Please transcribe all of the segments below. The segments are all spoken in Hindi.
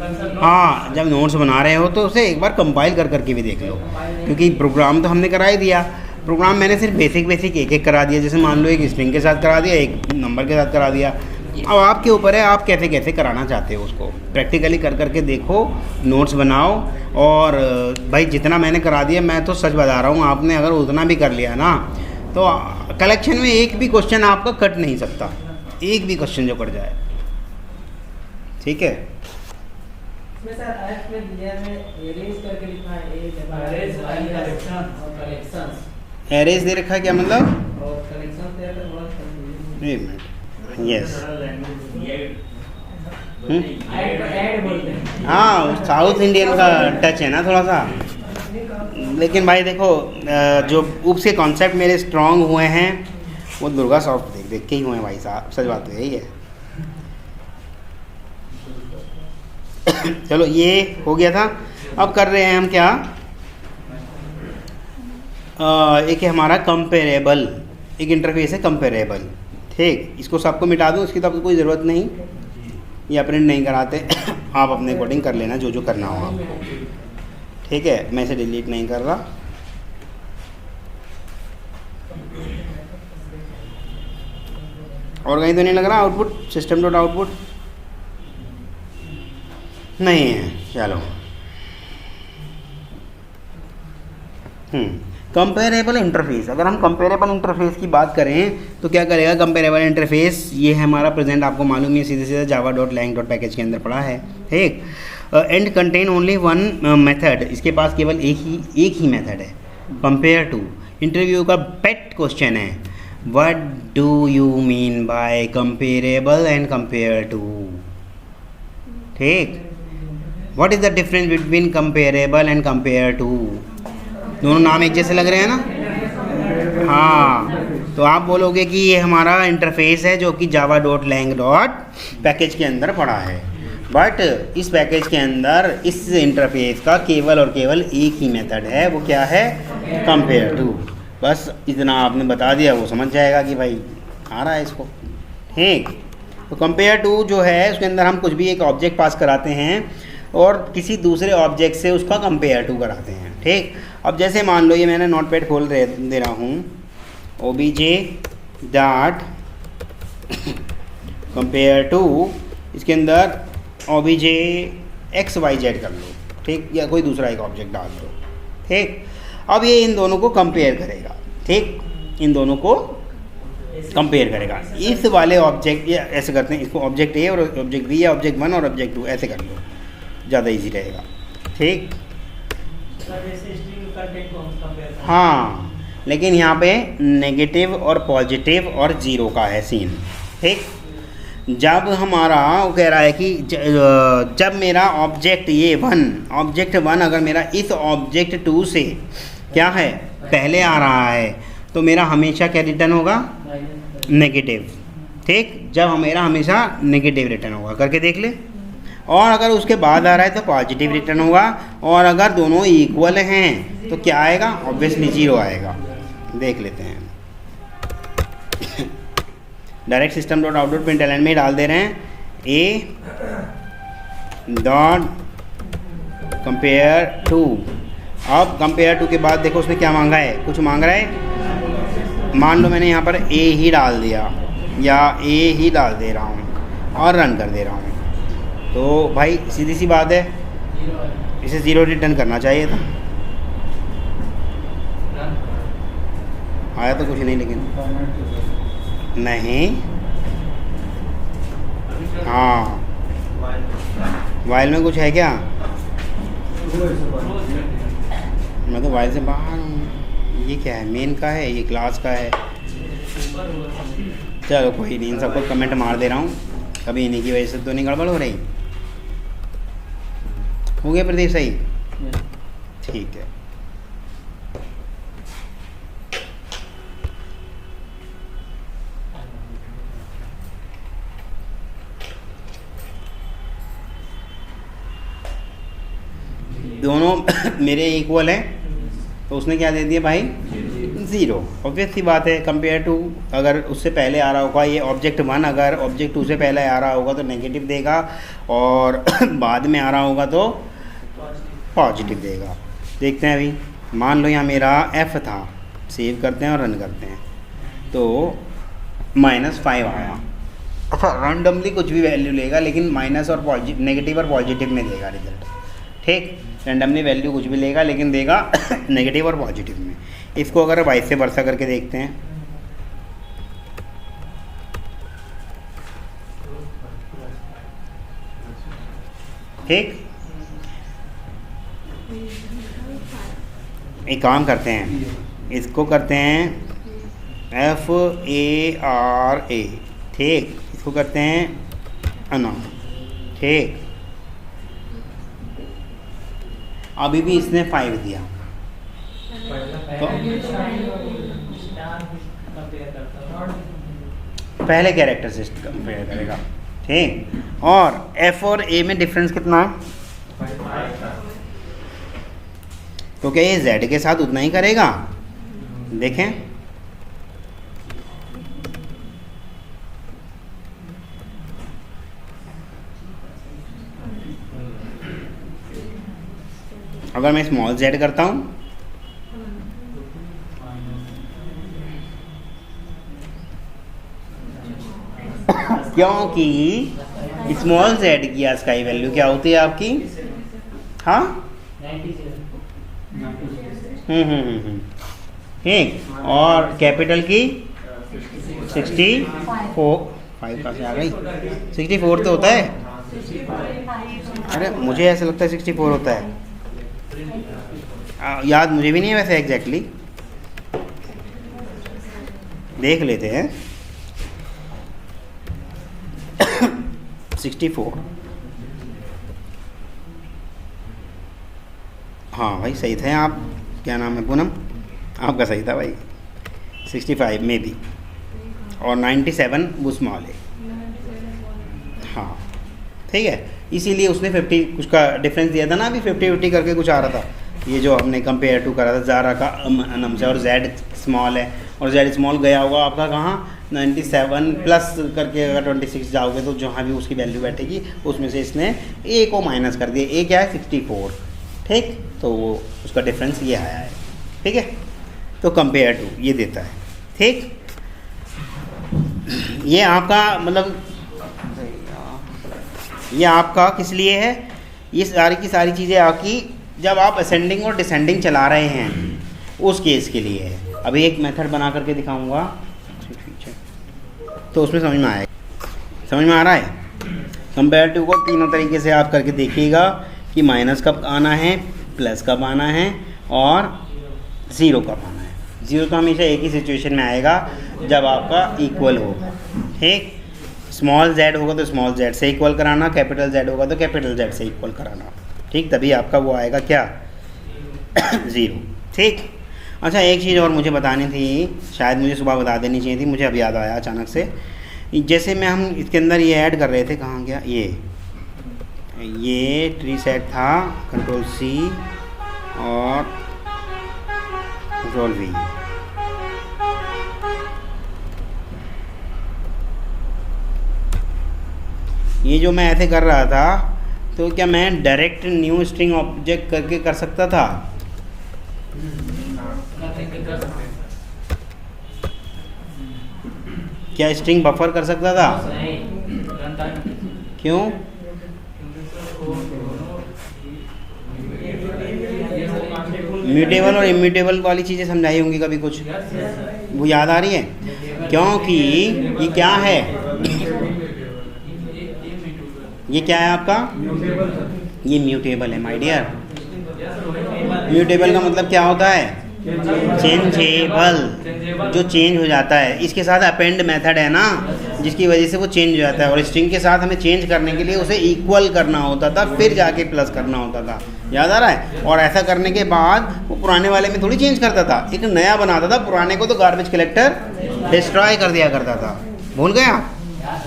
हाँ, जब नोट्स बना रहे हो तो उसे एक बार कंपाइल कर करके भी देख लो, क्योंकि प्रोग्राम तो हमने करा ही दिया। प्रोग्राम मैंने सिर्फ बेसिक एक एक करा दिया, जैसे मान लो एक स्ट्रिंग के साथ करा दिया, एक नंबर के साथ करा दिया। अब आपके ऊपर है आप कैसे कैसे कराना चाहते हो उसको। प्रैक्टिकली कर करके देखो, नोट्स बनाओ। और भाई जितना मैंने करा दिया, मैं तो सच बता रहा हूँ, आपने अगर उतना भी कर लिया ना तो कलेक्शन में एक भी क्वेश्चन आपका कट नहीं सकता, एक भी क्वेश्चन जो कट जाए। ठीक है। इसमें सर एफ में दिया में एरेज करके लिखा है, एरेज कलेक्शंस। एरेज दे रखा है, क्या मतलब? और कलेक्शन दे रखा है, थोड़ा कंफ्यूजन। एक मिनट। यस, ऐड बोलते हैं। हाँ, साउथ इंडियन का टच है ना थोड़ा सा। लेकिन भाई देखो, जो ऊप्स के कॉन्सेप्ट मेरे स्ट्रांग हुए हैं वो दुर्गा सॉफ्ट देख देख के ही हुए हैं भाई साहब, सच बात तो यही है। चलो ये हो गया था। अब कर रहे हैं हम क्या, एक है हमारा कंपेरेबल, एक इंटरफेस है कंपेरेबल। ठीक, इसको सबको मिटा दूँ, इसकी तो आपको कोई ज़रूरत नहीं, या प्रिंट नहीं कराते। आप अपने अकॉर्डिंग कर लेना जो जो करना हो आपको। ठीक है, मैं इसे डिलीट नहीं कर रहा। और कहीं तो नहीं लग रहा आउटपुट, सिस्टम डॉट आउटपुट नहीं है। चलो, कंपेरेबल इंटरफेस। अगर हम कंपेरेबल इंटरफेस की बात करें तो क्या करेगा कंपेरेबल इंटरफेस, ये है हमारा प्रेजेंट, आपको मालूम है सीधे सीधे Java dot lang dot package के अंदर पड़ा है। ठीक, and contain only one method, इसके पास केवल एक ही मेथड है। कंपेयर टू, इंटरव्यू का पेट क्वेश्चन है, what do you mean by comparable and compare to. ठीक, what is the difference between comparable and compare to. दोनों नाम एक जैसे लग रहे हैं ना। हाँ, तो आप बोलोगे कि ये हमारा इंटरफेस है जो कि Java dot lang dot package के अंदर पड़ा है, बट इस पैकेज के अंदर इस इंटरफेस का केवल और केवल एक ही मेथड है, वो क्या है, कंपेयर टू। बस इतना आपने बता दिया, वो समझ जाएगा कि भाई आ रहा है इसको। ठीक, तो कंपेयर टू जो है उसके अंदर हम कुछ भी एक ऑब्जेक्ट पास कराते हैं और किसी दूसरे ऑब्जेक्ट से उसका कंपेयर टू कराते हैं। ठीक, अब जैसे मान लो ये मैंने नोटपैड खोल दे रहा हूँ, ओबीजे डॉट कंपेयर टू, इसके अंदर ओबीजे एक्स वाई जेड कर लो। ठीक, या कोई दूसरा एक ऑब्जेक्ट डाल दो। ठीक, अब ये इन दोनों को कंपेयर करेगा। ठीक, इन दोनों को कंपेयर करेगा। इस वाले ऑब्जेक्ट, या ऐसे करते हैं, इसको ऑब्जेक्ट ए और ऑब्जेक्ट बी, या ऑब्जेक्ट वन और ऑब्जेक्ट टू, ऐसे कर लो, ज़्यादा इजी रहेगा। ठीक, हाँ, लेकिन यहाँ पे नेगेटिव और पॉजिटिव और ज़ीरो का है सीन। ठीक, जब हमारा वो कह रहा है कि जब मेरा ऑब्जेक्ट ये ऑब्जेक्ट वन अगर मेरा इस ऑब्जेक्ट टू से क्या है पहले आ रहा है तो मेरा हमेशा क्या रिटर्न होगा, नेगेटिव। ठीक, जब मेरा हमेशा नेगेटिव रिटर्न होगा, करके देख ले। और अगर उसके बाद आ रहा है तो पॉजिटिव रिटर्न होगा, और अगर दोनों इक्वल हैं तो क्या आएगा, ऑब्वियसली जीरो आएगा। देख लेते हैं। Direct system dot output println में डाल दे रहे हैं, ए डॉट कंपेयर टू। अब कंपेयर टू के बाद देखो उसने क्या मांगा है, कुछ मांग रहा है। मान लो मैंने यहाँ पर ए ही डाल दिया या ए ही डाल दे रहा हूँ और रन कर दे रहा हूँ, तो भाई सीधी सी बात है इसे ज़ीरो रिटर्न करना चाहिए था। आया तो कुछ नहीं, लेकिन नहीं, हाँ, वाइल में कुछ है क्या, मैं तो वाइल से बाहर हूँ। ये क्या है, मेन का है, ये क्लास का है। चलो कोई नहीं, इन सबको कमेंट मार दे रहा हूँ, कभी इन्हीं की वजह से तो नहीं गड़बड़ हो रही। हो गया प्रदीप सही? ठीक है। दोनों मेरे इक्वल हैं तो उसने क्या दे दिया भाई, 0। ऑब्वियस सी बात है, कंपेयर टू अगर उससे पहले आ रहा होगा ये ऑब्जेक्ट 1, अगर ऑब्जेक्ट 2 से पहले आ रहा होगा तो नेगेटिव देगा, और बाद में आ रहा होगा तो पॉजिटिव देगा। देखते हैं अभी, मान लो यहाँ मेरा f था, सेव करते हैं और रन करते हैं, तो -5 आया। अच्छा, रैंडमली कुछ भी वैल्यू लेगा, लेकिन माइनस और पॉजिटिव, नेगेटिव और पॉजिटिव में देगा रिजल्ट। ठीक, रैंडमली वैल्यू कुछ भी लेगा लेकिन देगा नेगेटिव और पॉजिटिव में। इसको अगर वाइस से वर्सा करके देखते हैं, ठीक, एक काम करते हैं, इसको करते हैं FARA, ठीक, इसको करते हैं अना, ठीक, अभी भी इसने 5 दिया तो पहले कैरेक्टर से कंपेयर करेगा, ठीक। और F और A में डिफरेंस कितना है? तो क्या ये Z के साथ उतना ही करेगा? देखें, अगर मैं स्मॉल z करता हूँ, क्योंकि स्मॉल z की स्काई वैल्यू क्या होती है आपकी? हाँ, ठीक, और कैपिटल की 64, 5 कहाँ से आ गई? 64 तो होता है, अरे मुझे ऐसा लगता है 64 होता है, याद मुझे भी नहीं है वैसे एग्जैक्टली, देख लेते हैं। 64, हाँ भाई सही थे आप, क्या नाम है पूनम, आपका सही था भाई, 65 में भी, और 97 वो स्मॉल है, हाँ ठीक है, इसीलिए उसने 50 कुछ का डिफरेंस दिया था ना, अभी 50-50 करके कुछ आ रहा था, ये जो हमने कंपेयर टू करा था ज़ारा का नम से, और Z स्मॉल है, और Z स्मॉल गया होगा आपका कहाँ, 97 प्लस करके अगर 26 जाओगे तो जहाँ भी उसकी वैल्यू बैठेगी उसमें से इसने A को माइनस कर दिया, A क्या है 64, ठीक, तो वो उसका डिफरेंस ये आया है, ठीक है, तो कंपेयर टू ये देता है, ठीक। ये आपका मतलब, ये आपका किस लिए है, ये सारी की सारी चीज़ें आपकी जब आप असेंडिंग और डिसेंडिंग चला रहे हैं उस केस के लिए है। अभी एक मेथड बना करके दिखाऊंगा तो उसमें समझ में आएगा, समझ में आ रहा है। कंपेयर टू को तीनों तरीके से आप करके देखिएगा कि माइनस कब आना है, प्लस कब आना है, और ज़ीरो कब आना है। ज़ीरो तो हमेशा एक ही सिचुएशन में आएगा जब आपका इक्वल होगा, ठीक, स्मॉल z होगा तो स्मॉल z से इक्वल कराना, कैपिटल Z होगा तो कैपिटल Z से इक्वल कराना, ठीक, तभी आपका वो आएगा क्या, ज़ीरो, ठीक। अच्छा, एक चीज़ और मुझे बतानी थी, शायद मुझे सुबह बता देनी चाहिए थी, मुझे अब याद आया अचानक से। जैसे मैं हम इसके अंदर ये ऐड कर रहे थे, कहाँ गया ये ट्री सेट था, Ctrl+C और Ctrl+V, ये जो मैं ऐसे कर रहा था, तो क्या मैं डायरेक्ट न्यू स्ट्रिंग ऑब्जेक्ट करके कर सकता था? क्या स्ट्रिंग बफर कर सकता था? क्यों? म्यूटेबल और इम्यूटेबल वाली चीज़ें समझाई होंगी कभी कुछ, वो याद आ रही है? क्योंकि ये क्या है, ये क्या है आपका, ये म्यूटेबल है माय डियर। म्यूटेबल का मतलब क्या होता है, चेंजेबल, जो चेंज हो जाता है। इसके साथ अपेंड मेथड है ना, जिसकी वजह से वो चेंज हो जाता है, और स्ट्रिंग के साथ हमें चेंज करने के लिए उसे इक्वल करना होता था, फिर जाके प्लस करना होता था, याद आ रहा है। और ऐसा करने के बाद वो पुराने वाले में थोड़ी चेंज करता था, एक नया बनाता था, पुराने को तो गार्बेज कलेक्टर डिस्ट्रॉय कर दिया करता था, भूल गया।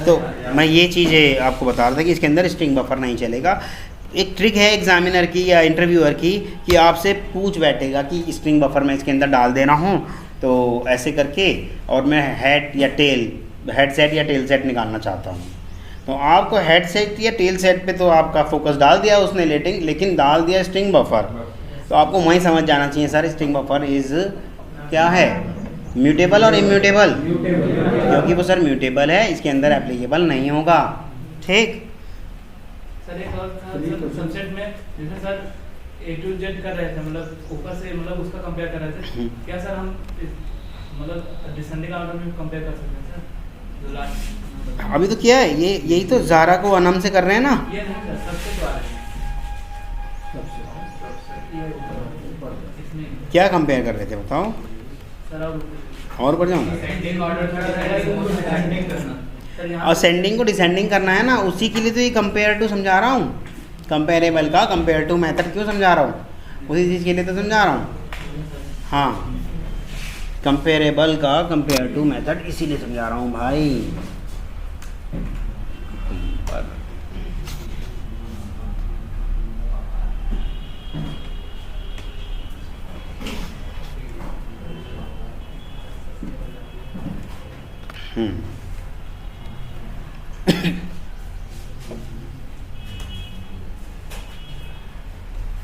तो मैं ये चीज़ें आपको बता रहा था कि इसके अंदर स्ट्रिंग बफर नहीं चलेगा। एक ट्रिक है एग्जामिनर की या इंटरव्यूअर की कि आपसे पूछ बैठेगा कि स्ट्रिंग बफर मैं इसके अंदर डाल दे रहा हूँ, तो ऐसे करके और मैं हेड या टेल, हेड सेट या टेल सेट निकालना चाहता हूँ। तो आपको हेड सेट या टेल सेट पे तो आपका फोकस डाल दिया उसने लेकिन डाल दिया स्ट्रिंग बफर। तो आपको वहीं समझ जाना चाहिए सर स्ट्रिंग बफर इज़ क्या है, म्यूटेबल और इम्यूटेबल, क्योंकि वो सर म्यूटेबल है, इसके अंदर एप्लीकेबल नहीं होगा। ठीक सर एक और था सर सबसेट में, जैसे सर A to Z कर रहे थे, मतलब ऊपर से मतलब उसका कंपेयर कर रहे थे, क्या सर हम मतलब डिसेंडिंग ऑर्डर में कंपेयर कर सकते हैं सर? जो लास्ट अभी तो क्या है ये, यही तो ज़ारा को अनम से कर रहे हैं ना। ये नहीं सर, सबसे तो आ रहे हैं इसमें क्या कंपेयर कर रहे थे बताओ, सर। और बढ़ जाऊँ। डिसेंडिंग ऑर्डर करना सर, यहाँ असेंडिंग को डिसेंडिंग करना है ना, उसी के लिए तो ये कंपेयर टू समझा रहा हूँ। कंपेरेबल का कंपेयर टू मेथड क्यों समझा रहा हूँ, उसी चीज़ के लिए तो समझा रहा हूँ। हाँ, कंपेरेबल का कंपेयर टू मेथड इसीलिए समझा रहा हूँ भाई।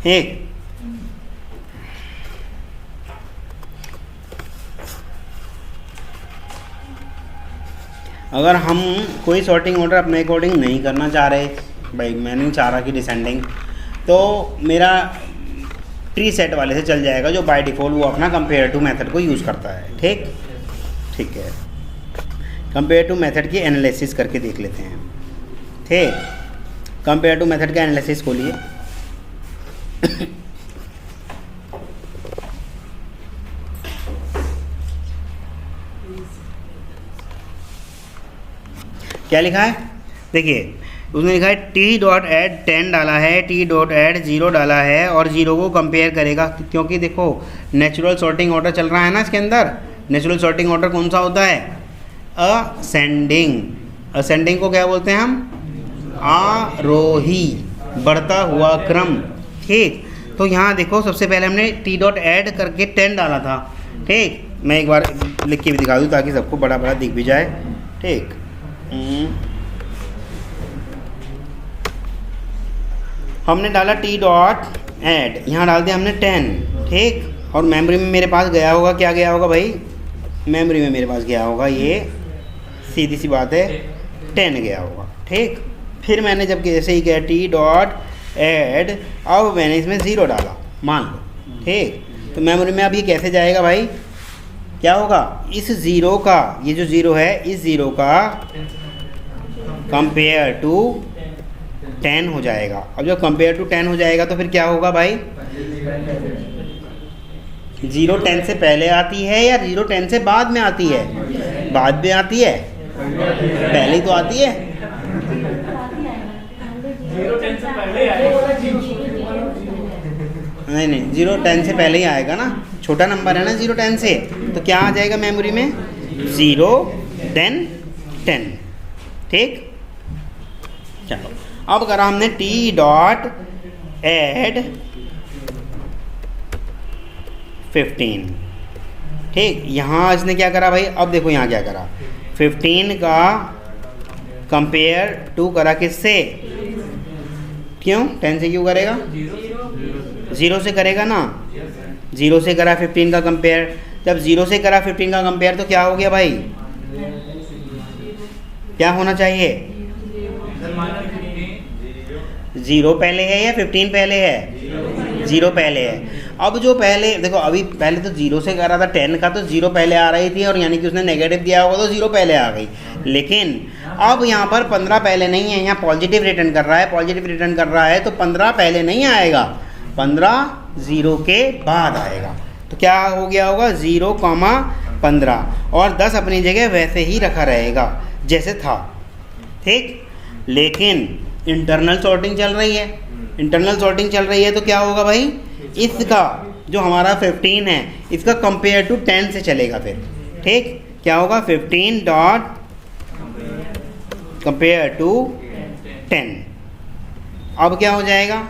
एक अगर हम कोई सॉर्टिंग ऑर्डर अपने अकॉर्डिंग नहीं करना चाह रहे, भाई मैं नहीं चाह रहा कि डिसेंडिंग, तो मेरा ट्री सेट वाले से चल जाएगा जो बाय डिफ़ॉल्ट वो अपना कंपेयर टू मेथड को यूज़ करता है। ठीक है, कंपेयर टू मेथड की एनालिसिस करके देख लेते हैं। ठीक, कंपेयर टू मेथड का एनालिसिस खोलिए। क्या लिखा है देखिए, उसने लिखा है टी डॉट ऐड 10 डाला है, टी डॉट ऐड 0 डाला है और 0 को कंपेयर करेगा, क्योंकि देखो नेचुरल सॉर्टिंग ऑर्डर चल रहा है ना इसके अंदर। नेचुरल सॉर्टिंग ऑर्डर कौन सा होता है, असेंडिंग। असेंडिंग को क्या बोलते हैं हम, आरोही, बढ़ता हुआ क्रम। ठीक, तो यहाँ देखो सबसे पहले हमने टी डॉट ऐड करके 10 डाला था। ठीक, मैं एक बार लिख के भी दिखा दूँ ताकि सबको बड़ा बड़ा दिख भी जाए। ठीक, हमने डाला टी डॉट ऐड, यहाँ डाल दिया हमने 10। ठीक, और मेमोरी में मेरे पास गया होगा, क्या गया होगा भाई, मेमोरी में मेरे पास गया होगा, ये सीधी सी बात है 10 गया होगा। ठीक, फिर मैंने जब ऐसे ही किया टी डॉट ऐड, अब मैंने इसमें 0 डाला मान लो। ठीक, तो मेमोरी में अब ये कैसे जाएगा भाई, क्या होगा, इस 0 का, ये जो 0 है इस 0 का कंपेयर टू 10 हो जाएगा। अब जब कंपेयर टू 10 हो जाएगा तो फिर क्या होगा भाई, 0 10 से पहले आती है या 0 10 से बाद में आती है, बाद में आती है, पहले ही तो आती है। 0 10 से पहले आएगा, नहीं 0 10 से पहले ही आएगा ना, छोटा नंबर है ना 0 10 से, तो क्या आ जाएगा मेमोरी में 0 then 10। ठीक, चलो अब करा हमने टी डॉट ऐड 15। ठीक, यहाँ इसने क्या करा भाई, अब देखो यहाँ क्या करा, 15 का कंपेयर टू करा किससे, क्यों 10 से क्यों करेगा, 0 से करेगा ना, 0 से करा 15 का कंपेयर। जब 0 से करा 15 का कंपेयर तो क्या हो गया भाई, क्या होना चाहिए, 0 पहले है या 15 पहले है, 0 पहले है। अब जो पहले देखो, अभी पहले तो 0 से करा था 10 का, तो 0 पहले आ रही थी और यानी कि उसने नेगेटिव दिया होगा तो 0 पहले आ गई। लेकिन अब यहाँ पर 15 पहले नहीं है, यहाँ पॉजिटिव रिटर्न कर रहा है, पॉजिटिव रिटर्न कर रहा है, तो 15 पहले नहीं आएगा, 15 0 के बाद आएगा। तो क्या हो गया होगा 0,15 और 10 अपनी जगह वैसे ही रखा रहेगा जैसे था। ठीक, लेकिन इंटरनल सॉर्टिंग चल रही है, इंटरनल सॉर्टिंग चल रही है तो क्या होगा भाई, इसका जो हमारा 15 है इसका कंपेयर टू 10 से चलेगा फिर। ठीक, क्या होगा 15 डॉट कंपेयर टू 10। अब क्या हो जाएगा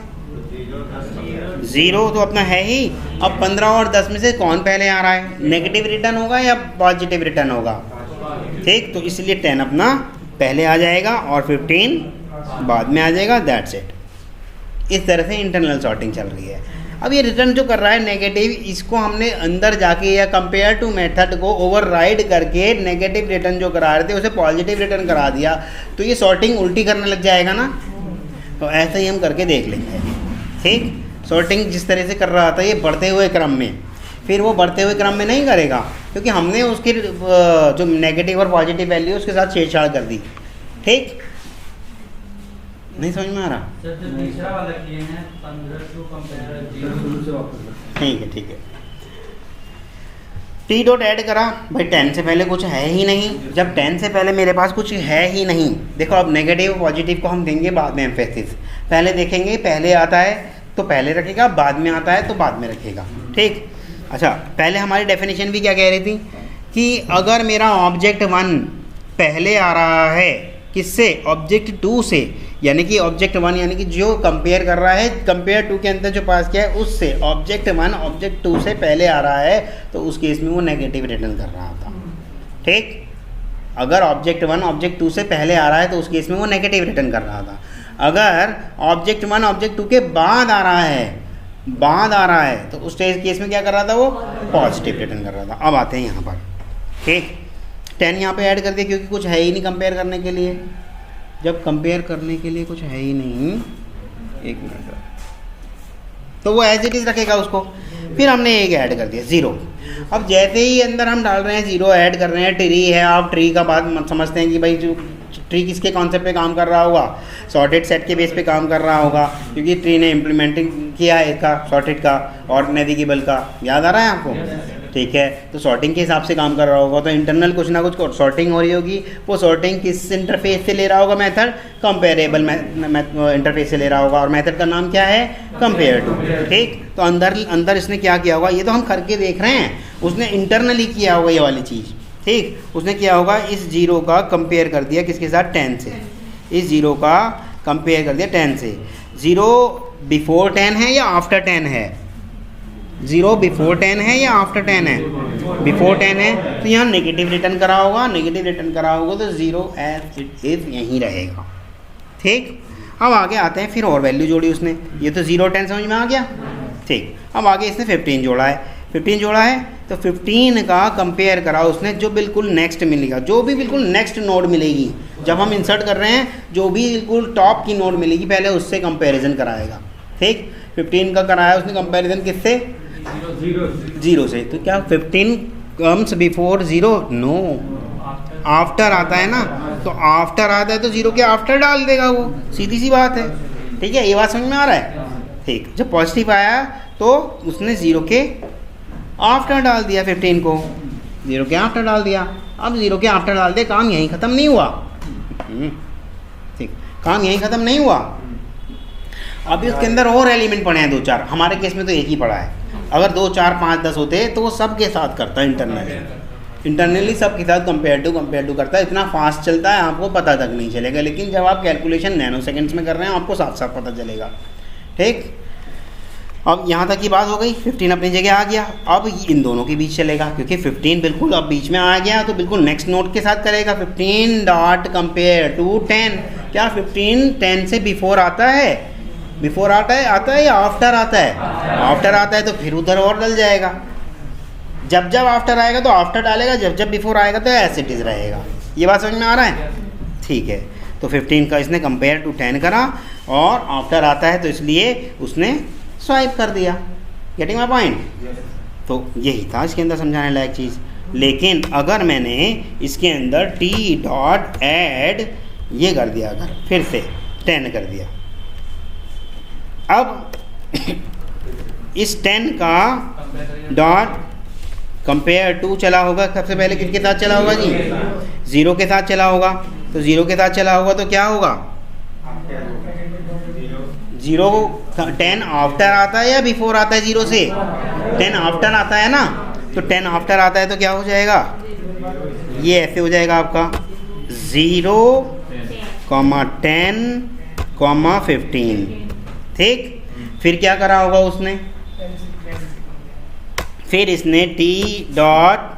0 तो अपना है ही। अब 15 और 10 में से कौन पहले आ रहा है, नेगेटिव रिटर्न होगा या पॉजिटिव रिटर्न होगा, ठीक। तो इसलिए 10 अपना पहले आ जाएगा और 15 बाद में आ जाएगा, दैट्स इट। इस तरह से इंटरनल सॉर्टिंग चल रही है। अब ये रिटर्न जो कर रहा है नेगेटिव, इसको हमने अंदर जाके या कंपेयर टू मेथड को ओवरराइड करके नेगेटिव रिटर्न जो करा रहे थे उसे पॉजिटिव रिटर्न करा दिया, तो ये सॉर्टिंग उल्टी करने लग जाएगा ना। तो ऐसा ही हम करके देख लेंगे, ठीक। सॉर्टिंग जिस तरह से कर रहा था ये बढ़ते हुए क्रम में, फिर वो बढ़ते हुए क्रम में नहीं करेगा क्योंकि हमने उसकी जो नेगेटिव और पॉजिटिव वैल्यू उसके साथ छेड़छाड़ कर दी, ठीक। नहीं समझ में आ रहा, तीसरा वाला किए हैं 15 टू कंपेयर 0, ठीक है, ठीक है। टी डॉट ऐड करा भाई, 10 से पहले कुछ है ही नहीं। जब 10 से पहले मेरे पास कुछ है ही नहीं, देखो अब नेगेटिव पॉजिटिव को हम देंगे बाद में एम्फेसिस, पहले देखेंगे पहले आता है तो पहले रखेगा, बाद में आता है तो बाद में रखेगा, ठीक। अच्छा, पहले हमारी डेफिनेशन भी क्या कह रही थी कि अगर मेरा ऑब्जेक्ट 1 पहले आ रहा है किससे, ऑब्जेक्ट 2 से, यानी कि ऑब्जेक्ट 1 यानी कि जो कंपेयर कर रहा है कंपेयर 2 के अंदर जो पास किया है उससे, ऑब्जेक्ट 1 ऑब्जेक्ट 2 से पहले आ रहा है तो उस केस में वो नेगेटिव रिटर्न कर रहा था, ठीक। अगर ऑब्जेक्ट 1 ऑब्जेक्ट 2 से पहले आ रहा है तो उस केस में वो नेगेटिव रिटर्न कर रहा था। अगर ऑब्जेक्ट 1 ऑब्जेक्ट 2 के बाद आ रहा है तो उस केस में क्या कर रहा था, वो पॉजिटिव रिटर्न कर रहा था। अब आते हैं यहाँ पर, ठीक। 10 यहाँ पे ऐड कर दिया क्योंकि कुछ है ही नहीं कंपेयर करने के लिए। जब कंपेयर करने के लिए कुछ है ही नहीं, एक मिनट, तो वो एज इट इज़ रखेगा उसको। फिर हमने एक ऐड कर दिया 0। अब जैसे ही अंदर हम डाल रहे हैं 0 ऐड कर रहे हैं, ट्री है, आप ट्री का बात समझते हैं कि भाई जो ट्री किसके कॉन्सेप्ट पे काम कर रहा होगा, सॉर्टेड सेट के बेस पे काम कर रहा होगा, क्योंकि ट्री ने इम्प्लीमेंटिंग किया है इसका सॉर्टेड का और नेविगेबल का, याद आ रहा है आपको, ठीक है। तो सॉर्टिंग के हिसाब से काम कर रहा होगा, तो इंटरनल कुछ ना कुछ सॉर्टिंग हो रही होगी। वो सॉर्टिंग किस इंटरफेस से ले रहा होगा, मेथड कंपेरेबल इंटरफेस से ले रहा होगा, और मेथड का नाम क्या है, कंपेयर टू, ठीक। तो अंदर इसने क्या किया होगा, ये तो हम करके देख रहे हैं, उसने इंटरनली किया होगा ये वाली चीज़, ठीक। उसने किया होगा इस 0 का कंपेयर कर दिया किसके साथ, 10 से। इस 0 का कंपेयर कर दिया 10 से। 0 बिफोर 10 है या आफ्टर 10 है, 0 बिफोर 10 है या आफ्टर 10 है, बिफोर 10 है, तो यहाँ नेगेटिव रिटर्न करा होगा, नेगेटिव रिटर्न करा होगा तो 0 एज इट इज़ यहीं रहेगा, ठीक। अब आगे आते हैं, फिर और वैल्यू जोड़ी उसने, ये तो 0 10 समझ में आ गया, ठीक। अब आगे इसने 15 जोड़ा है, 15 जोड़ा है तो 15 का कंपेयर करा उसने जो बिल्कुल नेक्स्ट मिलेगा, जो भी बिल्कुल नेक्स्ट नोड मिलेगी, जब हम इंसर्ट कर रहे हैं जो भी बिल्कुल टॉप की नोड मिलेगी पहले उससे कंपैरिजन कराएगा, ठीक। 15 का कराया उसने कंपैरिजन किससे, 0 से। तो क्या 15 कम्स बिफोर 0, नो, आफ्टर आता है ना, तो आफ्टर आता है तो 0 के आफ्टर डाल देगा वो, सीधी सी बात है, ठीक है। ये बात समझ में आ रहा है, ठीक। जब पॉजिटिव आया तो उसने 0 के आफ्टर डाल दिया, 15 को 0 के आफ्टर डाल दिया। अब 0 के आफ्टर डाल दे, काम यहीं ख़त्म नहीं हुआ, ठीक, काम यहीं ख़त्म नहीं हुआ। अभी उसके अंदर और एलिमेंट पड़े हैं 2-4, हमारे केस में तो एक ही पड़ा है। अगर 2 4 5 10 होते तो वो सब के साथ करता है, इंटरनली सब के साथ कंपेयर टू करता है। इतना फास्ट चलता है आपको पता तक नहीं चलेगा, लेकिन जब आप कैलकुलेशन नैनो सेकंड्स में कर रहे हैं आपको साथ साथ पता चलेगा, ठीक। अब यहाँ तक की बात हो गई, 15 अपनी जगह आ गया। अब इन दोनों के बीच चलेगा क्योंकि 15 बिल्कुल अब बीच में आ गया तो बिल्कुल नेक्स्ट नोड के साथ करेगा। 15 डॉट कंपेयर टू 10, क्या 15 10 से बिफोर आता है, बिफोर आता है या आफ्टर आता है, आफ्टर आता है तो फिर उधर और डल जाएगा। जब जब आफ्टर आएगा तो आफ्टर डालेगा, जब जब बिफोर आएगा तो एज इट इज़ रहेगा। ये बात समझ में आ रहा है, ठीक है। तो 15 का इसने कंपेयर टू 10 करा और आफ्टर आता है तो इसलिए उसने स्वाइप कर दिया। Getting my point? तो यही था इसके अंदर समझाने लायक चीज़। लेकिन अगर मैंने इसके अंदर टी डॉट ऐड ये कर दिया, अगर फिर से 10 कर दिया, अब इस 10 का डॉट कंपेयर टू चला होगा, सबसे पहले किसके साथ चला होगा जी, 0 के साथ चला होगा। तो 0 के साथ चला होगा तो क्या होगा, 0 10 आफ्टर आता है या बिफोर आता है, 0 से 10 आफ्टर आता है ना, तो 10 आफ्टर आता है तो क्या हो जाएगा, ये ऐसे हो जाएगा आपका 0, 10, 15, ठीक। फिर क्या करा होगा उसने, फिर इसने टी डॉट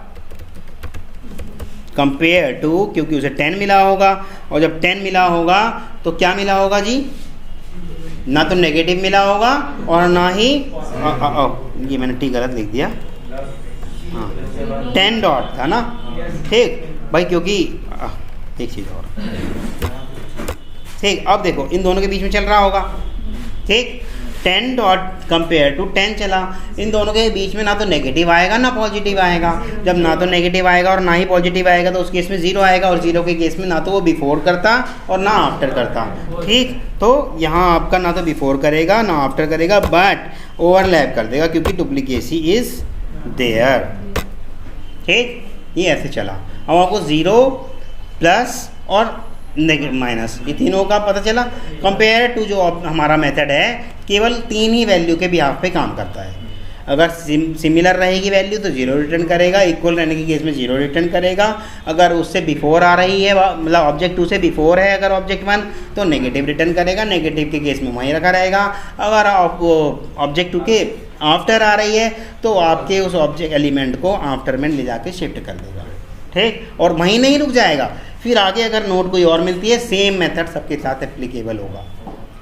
कंपेयर टू, क्योंकि उसे 10 मिला होगा, और जब 10 मिला होगा तो क्या मिला होगा जी, ना तो नेगेटिव मिला होगा और ना ही ये मैंने टी गलत लिख दिया, हाँ 10 डॉट था ना, ठीक भाई, क्योंकि एक चीज़ और, ठीक। अब देखो इन दोनों के बीच में चल रहा होगा, ठीक, 10 डॉट कंपेयर टू 10 चला, इन दोनों के बीच में ना तो नेगेटिव आएगा ना पॉजिटिव आएगा। जब ना तो नेगेटिव आएगा और ना ही पॉजिटिव आएगा तो उस केस में 0 आएगा, और 0 के केस में ना तो वो बिफोर करता और ना आफ्टर करता, ठीक। तो यहाँ आपका ना तो बिफोर करेगा ना आफ्टर करेगा, बट ओवरलैप कर देगा क्योंकि डुप्लीकेसी इज देयर, ठीक। ये ऐसे चला। अब आपको 0 प्लस और माइनस, ये तीनों का पता चला। कंपेयर टू जो हमारा मेथड है केवल 3 ही वैल्यू के बिहाफ पे काम करता है। अगर सिमिलर रहेगी वैल्यू तो 0 रिटर्न करेगा, इक्वल रहने के केस में 0 रिटर्न करेगा। अगर उससे बिफोर आ रही है, मतलब ऑब्जेक्ट 2 से बिफोर है अगर ऑब्जेक्ट 1, तो नेगेटिव रिटर्न करेगा, नेगेटिव के केस में वहीं रखा रहेगा। अगर ऑब्जेक्ट 2 के आफ्टर आ रही है तो आपके उस ऑब्जेक्ट एलिमेंट को आफ्टर में ले जाके शिफ्ट कर देगा, ठीक। और वहीं नहीं रुक जाएगा, फिर आगे अगर नोट कोई और मिलती है सेम मेथड सबके साथ एप्लीकेबल होगा।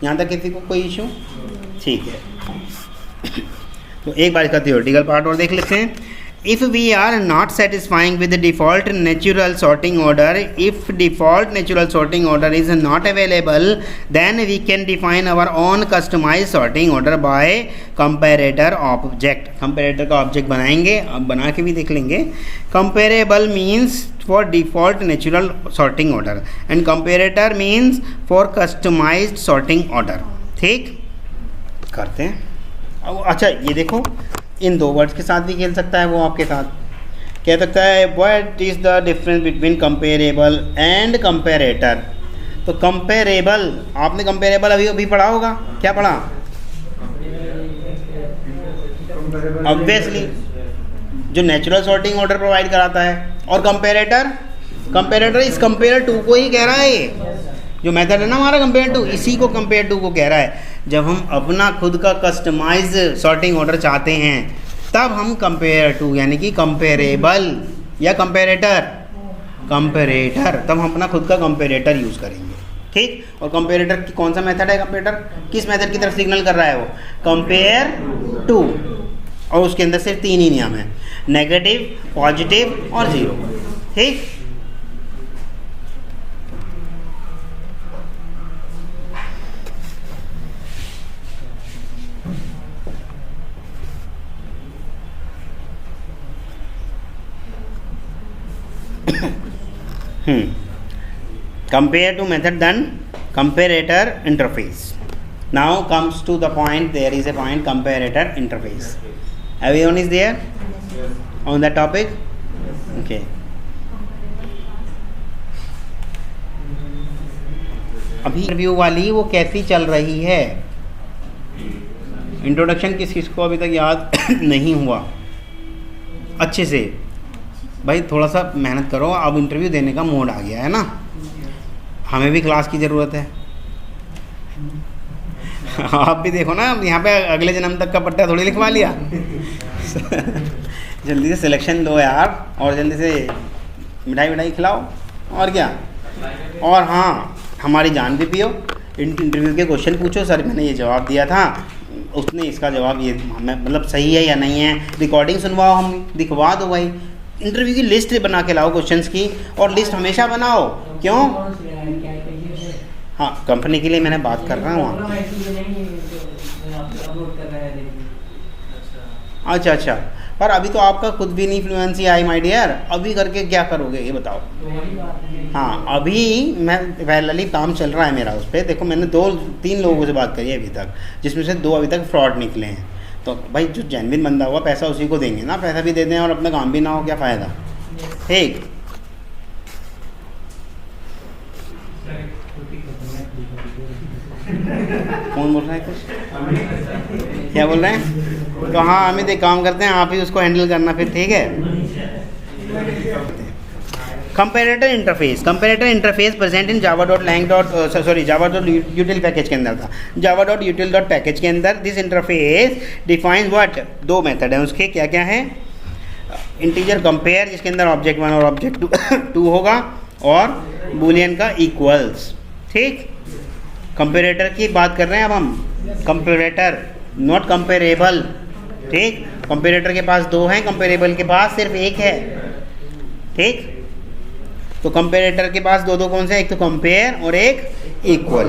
यहाँ तक किसी को कोई इशू, ठीक है। तो एक बार इसका थियोरेटिकल पार्ट और देख लेते हैं। If we are not satisfying with the default natural sorting order, if default natural sorting order is not available, then we can define our own customized sorting order by comparator object. Comparator का ऑब्जेक्ट बनाएंगे, अब बना के भी देख लेंगे। Comparable means for default natural sorting order and comparator means for customized sorting order, ठीक। करते हैं। अब अच्छा ये देखो, इन 2 वर्ड्स के साथ भी खेल सकता है वो आपके साथ, कह सकता है what is the difference between comparable and comparator. तो कंपेरेबल, आपने कंपेरेबल अभी अभी पढ़ा होगा, क्या पढ़ा, ऑब्वियसली जो नेचुरल सॉर्टिंग ऑर्डर प्रोवाइड कराता है। और कंपेरेटर इस कंपेयर टू को ही कह रहा है, ये जो मेथड है ना हमारा कंपेयर टू, इसी को कंपेयर टू को कह रहा है। जब हम अपना खुद का कस्टमाइज सॉर्टिंग ऑर्डर चाहते हैं तब हम कंपेयर टू यानी कि कंपेरेबल या कंपेरेटर तब हम अपना खुद का कंपेरेटर यूज़ करेंगे, ठीक। और कंपेरेटर की कौन सा मेथड है, कंपेरेटर किस मेथड की तरफ सिग्नल कर रहा है, वो कंपेयर टू, और उसके अंदर सिर्फ 3 ही नियम है, नेगेटिव, पॉजिटिव और 0, ठीक। Compare to method then comparator interface. Now comes to the point, there is a point, comparator interface. Everyone is there on that topic? Okay. अभी रिव्यू वाली वो कैसी चल रही है, इंट्रोडक्शन किसको अभी तक याद नहीं हुआ अच्छे से, भाई थोड़ा सा मेहनत करो, अब इंटरव्यू देने का मोड आ गया है ना, हमें भी क्लास की ज़रूरत है। आप भी देखो ना, यहाँ पे अगले जन्म तक का पट्टा थोड़ी लिखवा लिया। जल्दी से सिलेक्शन लो यार, और जल्दी से मिठाई खिलाओ, और क्या। और हाँ, हमारी जान भी पियो, इंटरव्यू के क्वेश्चन पूछो, सर मैंने ये जवाब दिया था, उसने इसका जवाब ये मतलब सही है या नहीं है, रिकॉर्डिंग सुनवाओ, हम दिखवा दो भाई। इंटरव्यू की लिस्ट बना के लाओ क्वेश्चंस की, और लिस्ट हमेशा बनाओ, क्यों, हाँ कंपनी के लिए मैंने बात कर रहा हूँ। अच्छा, पर अभी तो आपका खुद भी नहीं फ्लुएंसी आई माय डियर, अभी करके क्या करोगे ये बताओ। हाँ अभी मैं पहले काम चल रहा है मेरा उस पर, देखो मैंने 2-3 लोगों से बात करी है अभी तक, जिसमें से 2 अभी तक फ्रॉड निकले हैं। तो भाई जो जेन्युइन बंदा हुआ पैसा उसी को देंगे ना, पैसा भी दे दें और अपना काम भी ना हो, क्या फ़ायदा, ठीक। कौन बोल रहा है कुछ, क्या बोल रहे हैं, तो हाँ अमित एक काम करते हैं, आप ही उसको हैंडल करना फिर, ठीक है। Comparator interface present in java.util package के अंदर था, java.util.package के अंदर। दिस इंटरफेस डिफाइंस व्हाट, दो मेथड है उसके, क्या क्या है, इंटीजर कंपेयर जिसके अंदर ऑब्जेक्ट 1 और ऑब्जेक्ट 2 होगा, और बूलियन का इक्वल्स। ठीक, कंपेरेटर की बात कर रहे हैं अब हम, कंपेरेटर नॉट कंपेरेबल। ठीक, कंपेरेटर के पास दो हैं, कंपेरेबल के पास सिर्फ एक है। ठीक, तो कंपेरेटर के पास दो कौन से, एक तो कंपेयर और एक इक्वल।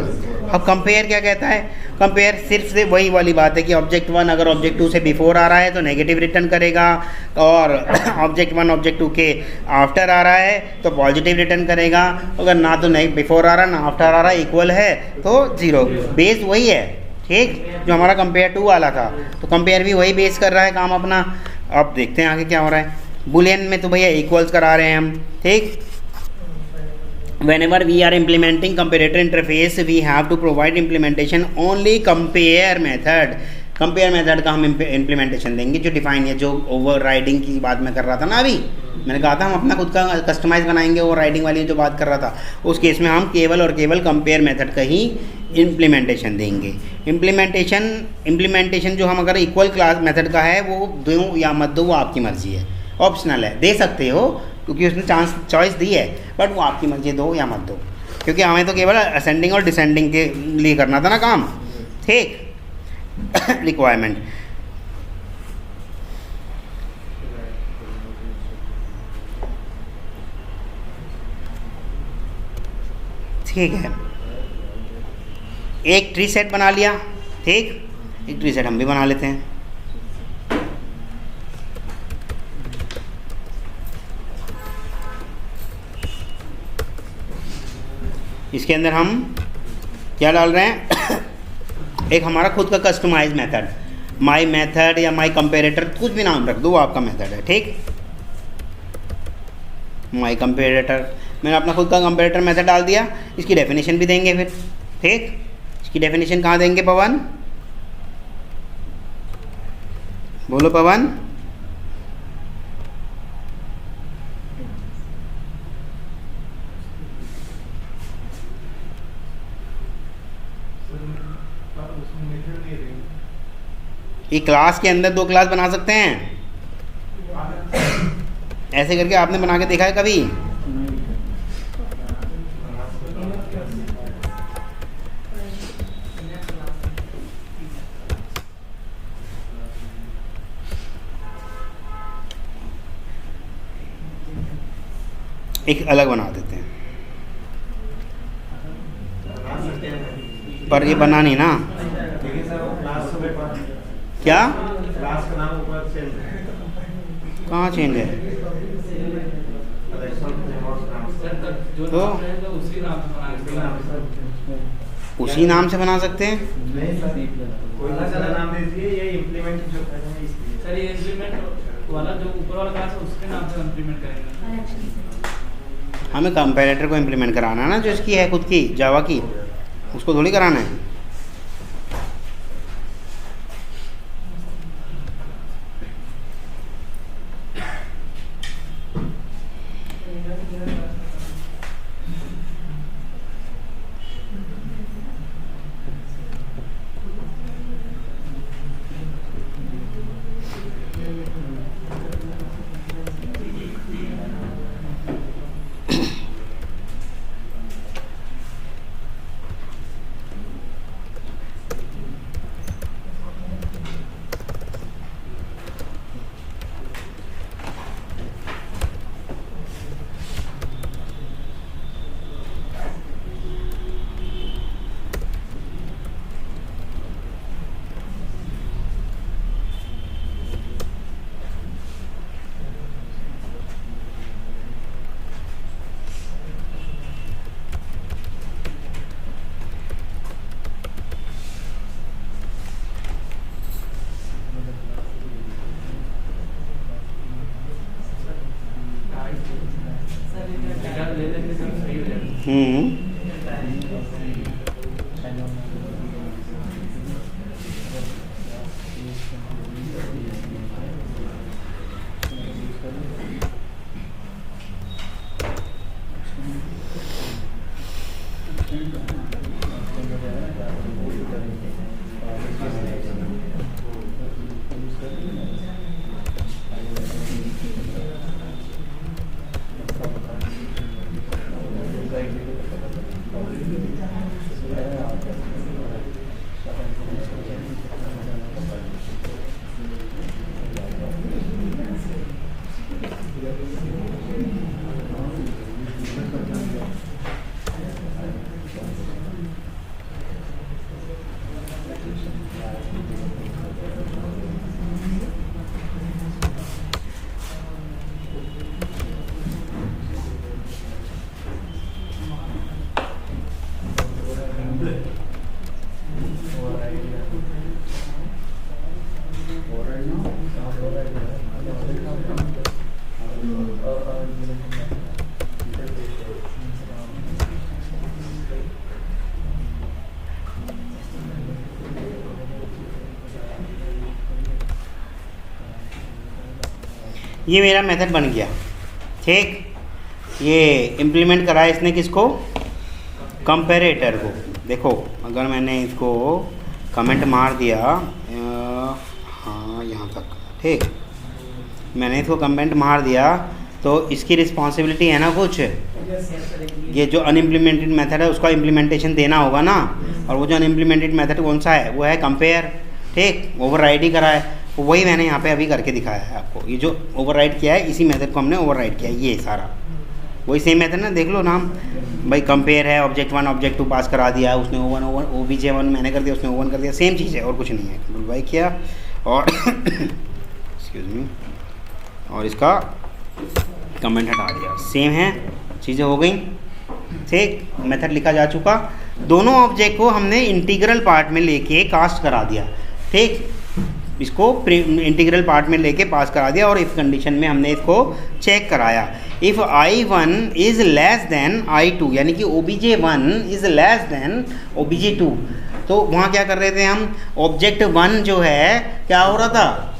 अब कंपेयर क्या कहता है, कंपेयर सिर्फ से वही वाली बात है कि ऑब्जेक्ट 1 अगर ऑब्जेक्ट 2 से बिफोर आ रहा है तो नेगेटिव रिटर्न करेगा, और ऑब्जेक्ट 1 ऑब्जेक्ट 2 के आफ्टर आ रहा है तो पॉजिटिव रिटर्न करेगा। अगर ना तो नहीं बिफोर आ रहा ना आफ्टर आ रहा, इक्वल है तो 0। बेस वही है, ठीक, जो हमारा कंपेयर 2 वाला था, तो कंपेयर भी वही बेस कर रहा है काम अपना। अब देखते हैं आगे क्या हो रहा है। बुलियन में तो भैया इक्वल्स करा रहे हैं हम। ठीक, whenever we are implementing comparator interface we have to provide implementation only compare method। Compare method का हम इम्प्लीमेंटेशन देंगे जो डिफाइन है, जो ओवर राइडिंग की बात मैं कर रहा था ना अभी, मैंने कहा था हम अपना खुद का कस्टमाइज बनाएंगे, ओवर राइडिंग वाली जो बात कर रहा था, उस केस में हम केवल और केवल कंपेयर मेथड का ही इम्प्लीमेंटेशन देंगे। इम्प्लीमेंटेशन जो हम अगर इक्वल क्लास मेथड का है वो दो या मत दो, वो आपकी मर्जी है, ऑप्शनल है, दे सकते हो क्योंकि उसने चॉइस दी है, बट वो आपकी मर्जी, दो या मत दो, क्योंकि हमें तो केवल असेंडिंग और डिसेंडिंग के लिए करना था ना काम। ठीक, रिक्वायरमेंट ठीक है, एक ट्री सेट बना लिया। ठीक, एक ट्री सेट हम भी बना लेते हैं। इसके अंदर हम क्या डाल रहे हैं, एक हमारा खुद का कस्टमाइज मेथड, माई मेथड या माई कंपेरेटर, कुछ भी नाम रख दो, वो आपका मेथड है। ठीक, माई कंपेरेटर, मैंने अपना खुद का कंपेरेटर मेथड डाल दिया। इसकी डेफिनेशन भी देंगे फिर। ठीक, इसकी डेफिनेशन कहाँ देंगे पवन, बोलो पवन। ये क्लास के अंदर दो क्लास बना सकते हैं, ऐसे करके आपने बना के देखा है कभी? एक अलग बना देते हैं, पर ये बना नहीं ना, क्या क्लास का नाम ऊपर चेंज है, कहाँ चेंज है? तो उसी नाम से बना सकते हैं। कोई सा नाम दीजिए, ये इम्प्लीमेंट जो कर रहे हैं इसलिए सर, ये इम्प्लीमेंट वाला जो ऊपर वाला क्लास है उसके नाम से इम्प्लीमेंट करेंगे। हमें कंपेरेटर को इम्प्लीमेंट कराना है ना, जो इसकी है खुद की जावा की, उसको थोड़ी कराना है। ये मेरा मेथड बन गया, ठीक। ये इम्प्लीमेंट करा है इसने किसको, कंपैरेटर को। देखो अगर मैंने इसको कमेंट मार दिया, हाँ यहाँ तक, ठीक, मैंने इसको कमेंट मार दिया तो इसकी रिस्पॉन्सिबिलिटी है ना कुछ, ये जो अनइम्प्लीमेंटेड मेथड है उसका इम्प्लीमेंटेशन देना होगा ना। और वो जो अनइम्प्लीमेंटेड मेथड कौन सा है, वो है कंपेयर, ठीक, ओवरराइड ही करा है। तो वही मैंने यहाँ पे अभी करके दिखाया है आपको। ये जो ओवरराइड किया है इसी मेथड को हमने ओवरराइड किया है, ये सारा वही सेम मेथड ना। देख लो नाम भाई, कंपेयर है, ऑब्जेक्ट 1 ऑब्जेक्ट 2 पास करा दिया उसने, OBJ1 मैंने कर दिया, उसने O1 कर दिया, सेम चीज़ है और कुछ नहीं है। कंट्रोल वाई किया और एक्सक्यूज मी, और इसका कमेंट हटा दिया, सेम है, चीज़ें हो गई, ठीक। मेथड लिखा जा चुका। दोनों ऑब्जेक्ट को हमने इंटीग्रल पार्ट में लेके कास्ट करा दिया, ठीक, इसको इंटीग्रल पार्ट में लेके पास करा दिया। और इफ़ कंडीशन में हमने इसको चेक कराया, if I1 is less than I2, यानी कि OBJ1 is less than OBJ2, तो वहाँ क्या कर रहे थे हम, ऑब्जेक्ट 1 जो है क्या हो रहा था,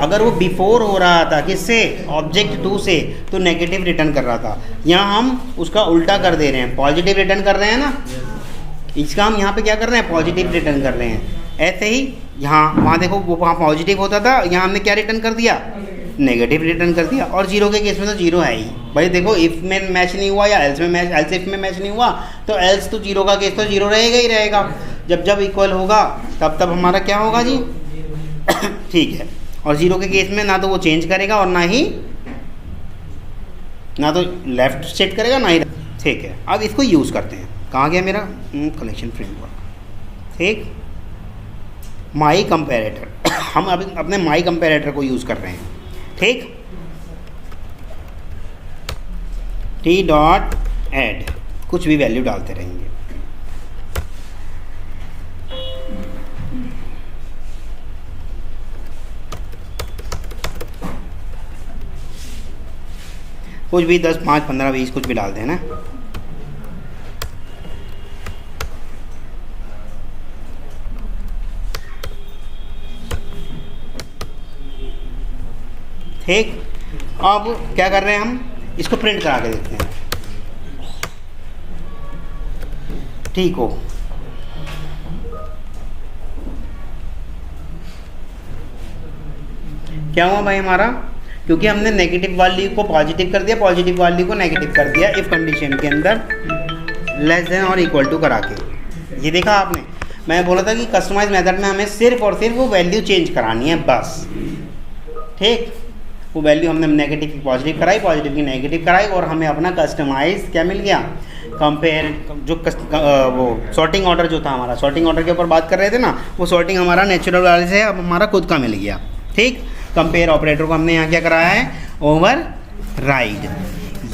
अगर वो बिफोर हो रहा था किससे, ऑब्जेक्ट 2 से, तो नेगेटिव रिटर्न कर रहा था। यहाँ हम उसका उल्टा कर दे रहे हैं, पॉजिटिव रिटर्न कर रहे हैं ना। इसका हम यहाँ पे क्या कर रहे हैं, पॉजिटिव रिटर्न कर रहे हैं। ऐसे ही यहाँ, वहाँ देखो वो वहाँ पॉजिटिव होता था, यहाँ हमने क्या रिटर्न कर दिया, नेगेटिव रिटर्न कर दिया। और जीरो के केस में तो जीरो है ही भाई। देखो इफ़ में मैच नहीं हुआ या एल्स में मैच, एल्स इफ में मैच नहीं हुआ तो एल्स तो जीरो का केस तो जीरो रहेगा ही रहेगा। जब जब इक्वल होगा तब तब हमारा क्या होगा जी, ठीक है। और जीरो के केस में ना तो वो चेंज करेगा और ना तो लेफ्ट सेट करेगा ना ही, ठीक है। अब इसको यूज़ करते हैं, कहाँ गया मेरा कलेक्शन फ्रेमवर्क, ठीक, माई कंपैरेटर। हम अभी अपने माई कंपैरेटर को यूज़ कर रहे हैं, ठीक। T.add कुछ भी वैल्यू डालते रहेंगे। कुछ भी 10, 5, 15, 20 कुछ भी डालते हैं ना। ठीक, अब क्या कर रहे हैं हम, इसको प्रिंट करा के देखते हैं, ठीक हो। क्या हुआ भाई हमारा, क्योंकि हमने नेगेटिव वैल्यू को पॉजिटिव कर दिया, पॉजिटिव वैल्यू को नेगेटिव कर दिया इफ कंडीशन के अंदर लेस देन और इक्वल टू करा के। ये देखा आपने, मैं बोला था कि कस्टमाइज मेथड में हमें सिर्फ और सिर्फ वो वैल्यू चेंज करानी है बस, ठीक। वो वैल्यू हमने नेगेटिव की पॉजिटिव कराई, पॉजिटिव की नेगेटिव कराई, और हमें अपना कस्टमाइज क्या मिल गया, कंपेयर। जो वो सॉर्टिंग ऑर्डर जो था हमारा, सॉर्टिंग ऑर्डर के ऊपर बात कर रहे थे ना, वो सॉर्टिंग हमारा नेचुरल वाले से अब हमारा खुद का मिल गया, ठीक। कंपेयर ऑपरेटर को हमने यहाँ क्या कराया है, ओवर राइड।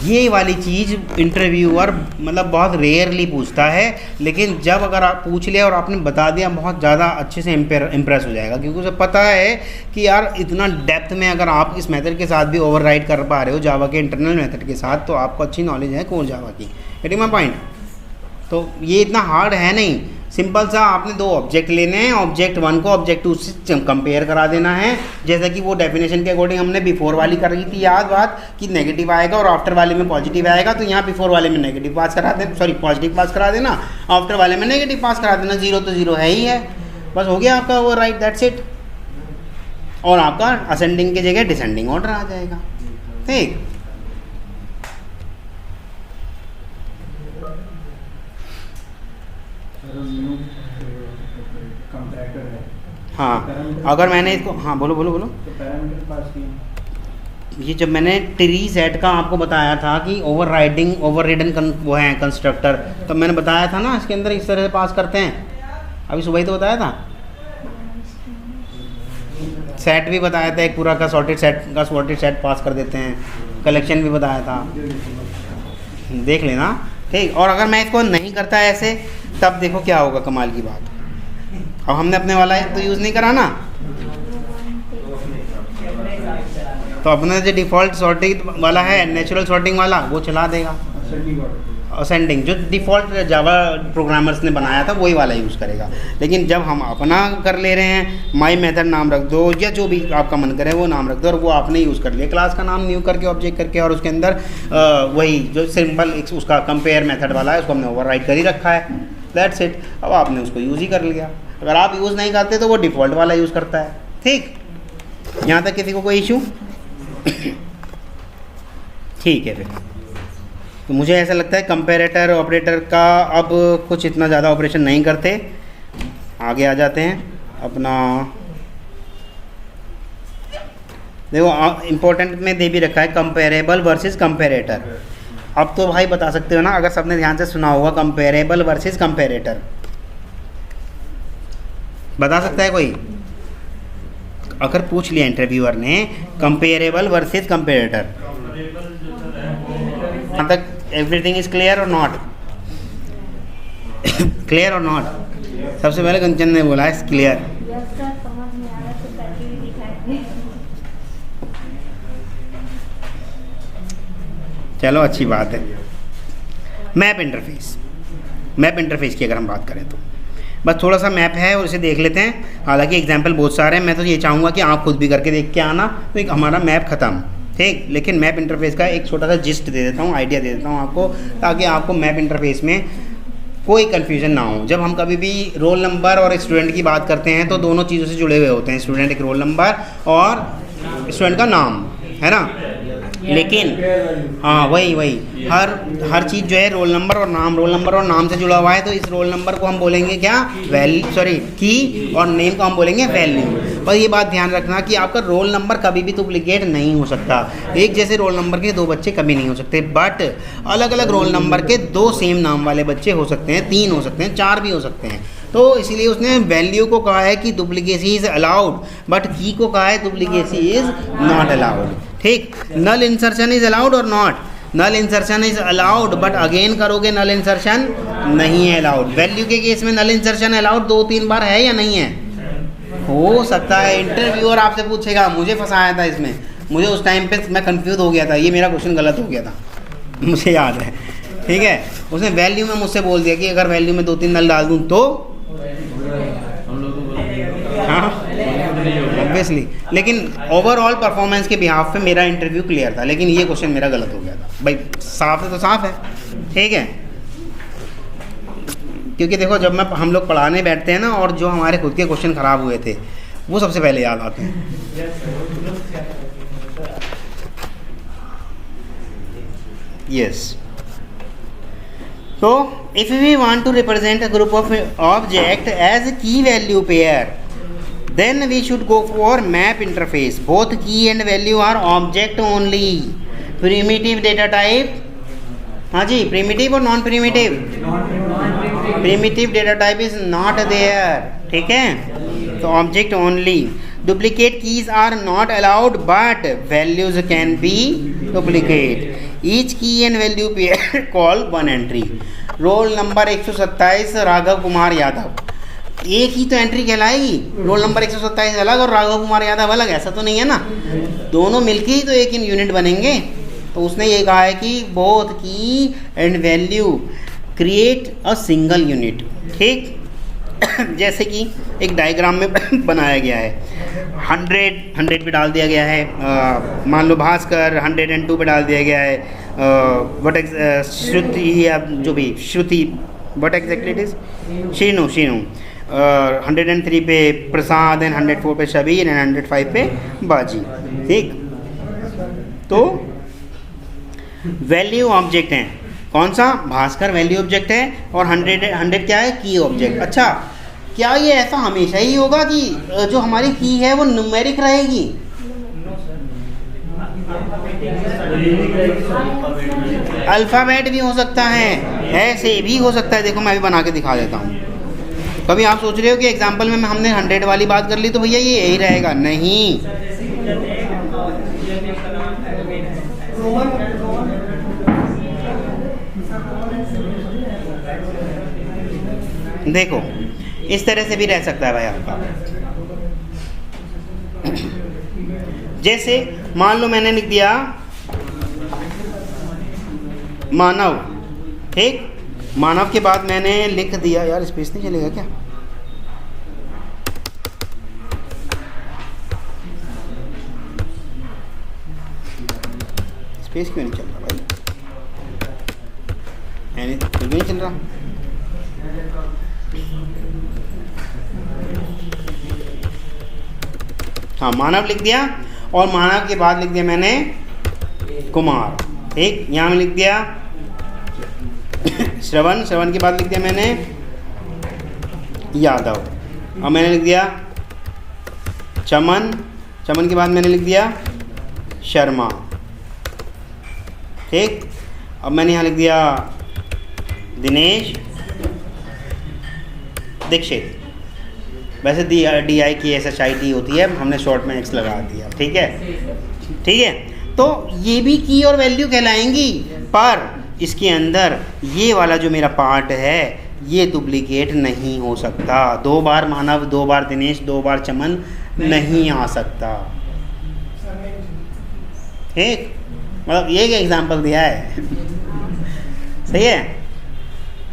ये वाली चीज़ इंटरव्यूअर मतलब बहुत रेयरली पूछता है, लेकिन जब अगर आप पूछ लिया और आपने बता दिया बहुत ज़्यादा अच्छे से इम्प्रेस हो जाएगा, क्योंकि उसे पता है कि यार इतना डेप्थ में अगर आप इस मेथड के साथ भी ओवरराइड कर पा रहे हो जावा के इंटरनल मेथड के साथ, तो आपको अच्छी नॉलेज है कोर जावा की। Getting my point. तो ये इतना हार्ड है नहीं, सिंपल सा आपने दो ऑब्जेक्ट लेने हैं, ऑब्जेक्ट 1 को ऑब्जेक्ट 2 से कंपेयर करा देना है, जैसा कि वो डेफिनेशन के अकॉर्डिंग हमने बिफोर वाली कर रही थी याद बात कि नेगेटिव आएगा और आफ्टर वाले में पॉजिटिव आएगा, तो यहाँ बिफोर वाले में नेगेटिव पास करा देना, सॉरी पॉजिटिव पास करा देना, आफ्टर वाले में नेगेटिव पास करा देना। जीरो तो जीरो है ही है, बस हो गया आपका वो राइट, दैट्स इट। और आपका असेंडिंग की जगह डिसेंडिंग ऑर्डर आ जाएगा, ठीक। हाँ, अगर मैंने इसको, हाँ बोलो बोलो बोलो। तो पैरामीटर पास किए, ये जब मैंने ट्री सेट का आपको बताया था कि ओवर राइडिंग ओवर रिडन वो है कंस्ट्रक्टर, तब मैंने बताया था ना इसके अंदर इस तरह से पास करते हैं, अभी सुबह ही तो बताया था। सेट भी बताया था एक पूरा का सॉर्टेड सेट पास कर देते हैं, कलेक्शन भी बताया था, देख लेना ठीक। और अगर मैं इसको नहीं करता ऐसे तब देखो क्या होगा कमाल की बात। अब हमने अपने वाला तो यूज़ नहीं करा ना, तो अपना जो डिफ़ॉल्ट सॉर्टिंग वाला है नेचुरल सॉर्टिंग वाला वो चला देगा, असेंडिंग जो डिफ़ॉल्ट जावा प्रोग्रामर्स ने बनाया था वही वाला यूज़ करेगा। लेकिन जब हम अपना कर ले रहे हैं, माई मेथड नाम रख दो या जो भी आपका मन करे वो नाम रख दो, और वो आपने यूज़ कर लिया क्लास का नाम न्यू करके ऑब्जेक्ट करके, और उसके अंदर वही जो सिंपल उसका कंपेयर मेथड वाला है उसको हमने ओवरराइड कर ही रखा है, दैट्स इट। अब आपने उसको यूज़ ही कर लिया। अगर आप यूज़ नहीं करते तो वो डिफ़ॉल्ट वाला यूज़ करता है, ठीक। यहाँ तक किसी को कोई इशू? ठीक है। फिर तो मुझे ऐसा लगता है कंपैरेटर ऑपरेटर का अब कुछ इतना ज़्यादा ऑपरेशन नहीं करते, आगे आ जाते हैं अपना। देखो इम्पोर्टेंट में दे भी रखा है कंपेरेबल वर्सेस कंपैरेटर। अब तो भाई बता सकते हो ना, अगर सबने ध्यान से सुना होगा कंपेरेबल वर्सेस कंपैरेटर, बता सकता है कोई? अगर पूछ लिया इंटरव्यूअर ने कंपेरेबल वर्सेस कंपैरेटर, यहाँ तक एवरीथिंग इज क्लियर और नॉट? क्लियर और नॉट? सबसे पहले कंचन ने बोला है क्लियर। चलो अच्छी बात है। मैप इंटरफेस की अगर हम बात करें तो बस थोड़ा सा मैप है और इसे देख लेते हैं। हालांकि एग्जाम्पल बहुत सारे हैं, मैं तो ये चाहूँगा कि आप खुद भी करके देख के आना, तो एक हमारा मैप ख़त्म, ठीक। लेकिन मैप इंटरफेस का एक छोटा सा जिस्ट दे देता हूँ, आइडिया दे देता हूँ आपको, ताकि आपको मैप इंटरफेस में कोई कन्फ्यूजन ना हो। जब हम कभी भी रोल नंबर और स्टूडेंट की बात करते हैं तो दोनों चीज़ों से जुड़े हुए होते हैं, स्टूडेंट एक रोल नंबर और स्टूडेंट का नाम, है ना। लेकिन हाँ वही हर चीज़ जो है रोल नंबर और नाम से जुड़ा हुआ है, तो इस रोल नंबर को हम बोलेंगे क्या? की, और नेम को हम बोलेंगे वैल्यू। पर ये बात ध्यान रखना कि आपका रोल नंबर कभी भी डुप्लीकेट नहीं हो सकता। एक जैसे रोल नंबर के 2 बच्चे कभी नहीं हो सकते, बट अलग अलग रोल नंबर के 2 सेम नाम वाले बच्चे हो सकते हैं, 3 हो सकते हैं, 4 भी हो सकते हैं। तो इसीलिए उसने वैल्यू को कहा है कि डुप्लीकेसी इज़ अलाउड, बट की को कहा है डुप्लीकेसी इज़ नॉट अलाउड, ठीक। नल इंसर्शन इज़ अलाउड और not? Null insertion is allowed, but again करोगे नल इंसर्शन नहीं है अलाउड। वैल्यू के केस में नल इंसर्शन अलाउड 2-3 बार है या नहीं है? हो सकता है इंटरव्यूअर आपसे पूछेगा, मुझे फंसाया था इसमें, मुझे उस टाइम पे मैं कंफ्यूज हो गया था, ये मेरा क्वेश्चन गलत हो गया था, मुझे याद है, ठीक है। उसने वैल्यू में मुझसे बोल दिया कि अगर वैल्यू में 2-3 नल डाल दूँ तो हाँ ऑब्वियसली। लेकिन ओवरऑल परफॉर्मेंस के बिहाफ पे मेरा इंटरव्यू क्लियर था, लेकिन ये क्वेश्चन मेरा गलत हो गया था। भाई साफ है तो साफ है, ठीक है। क्योंकि देखो जब हम लोग पढ़ाने बैठते हैं ना, और जो हमारे खुद के क्वेश्चन ख़राब हुए थे वो सबसे पहले याद आते हैं। यस। तो if we want to represent a group of object as key value pair, then we should go for map interface. Both key and value are object only. Primitive data type, हाँ जी, primitive और non primitive? Primitive data type is not there, ठीक है। तो object only. Duplicate keys are not allowed, but values can be duplicate. Each key and value pair call one entry. Roll number 127 Raghav Kumar Yadav, एक ही तो एंट्री कहलाएगी। रोल नंबर 127 अलग और राघव कुमार यादव अलग, ऐसा तो नहीं है ना, दोनों मिलके ही तो एक यूनिट बनेंगे। तो उसने ये कहा है कि बोथ की and value create a single unit, ठीक। जैसे कि एक डायग्राम में बनाया गया है, 100 पे डाल दिया गया है, मान लो भास्कर 102 पे डाल दिया गया है, श्रुति या जो भी Shruti, what exactly it is, Sheenu 103 पे प्रसाद एंड 104 पे शबीर एंड 105 पे बाजी, ठीक। तो वैल्यू ऑब्जेक्ट हैं, कौन सा? भास्कर वैल्यू ऑब्जेक्ट है, और 100 क्या है? की ऑब्जेक्ट। अच्छा, क्या ये ऐसा हमेशा ही होगा कि जो हमारी की है वो न्यूमेरिक रहेगी? अल्फ़ाबेट भी हो सकता है, ऐसे भी हो सकता है। देखो मैं भी बना के दिखा देता हूँ। कभी आप सोच रहे हो कि एग्जाम्पल में हमने 100 वाली बात कर ली तो भैया ये यही रहेगा, नहीं। देखो इस तरह से भी रह सकता है भाई आपका। जैसे मान लो मैंने लिख दिया मानव, ठीक, मानव के बाद मैंने लिख दिया, यार स्पेस नहीं चलेगा क्या? स्पेस क्यों नहीं चल रहा भाई? फिर भी नहीं चल रहा। हाँ, मानव लिख दिया और मानव के बाद लिख दिया मैंने कुमार, ठीक। यहाँ में लिख दिया श्रवण, श्रवण के बाद लिख दिया मैंने यादव, और मैंने लिख दिया चमन, चमन के बाद मैंने लिख दिया शर्मा, ठीक। अब मैंने यहाँ लिख दिया दिनेश दीक्षित। वैसे DI की SHIT होती है, हमने शॉर्ट में X लगा दिया, ठीक है, ठीक है। तो ये भी की और वैल्यू कहलाएंगी, पर इसके अंदर ये वाला जो मेरा पार्ट है ये डुप्लीकेट नहीं हो सकता। 2 बार मानव, 2 बार दिनेश, 2 बार चमन नहीं आ सकता, ठीक। मतलब ये एक एग्जाम्पल दिया है सही है,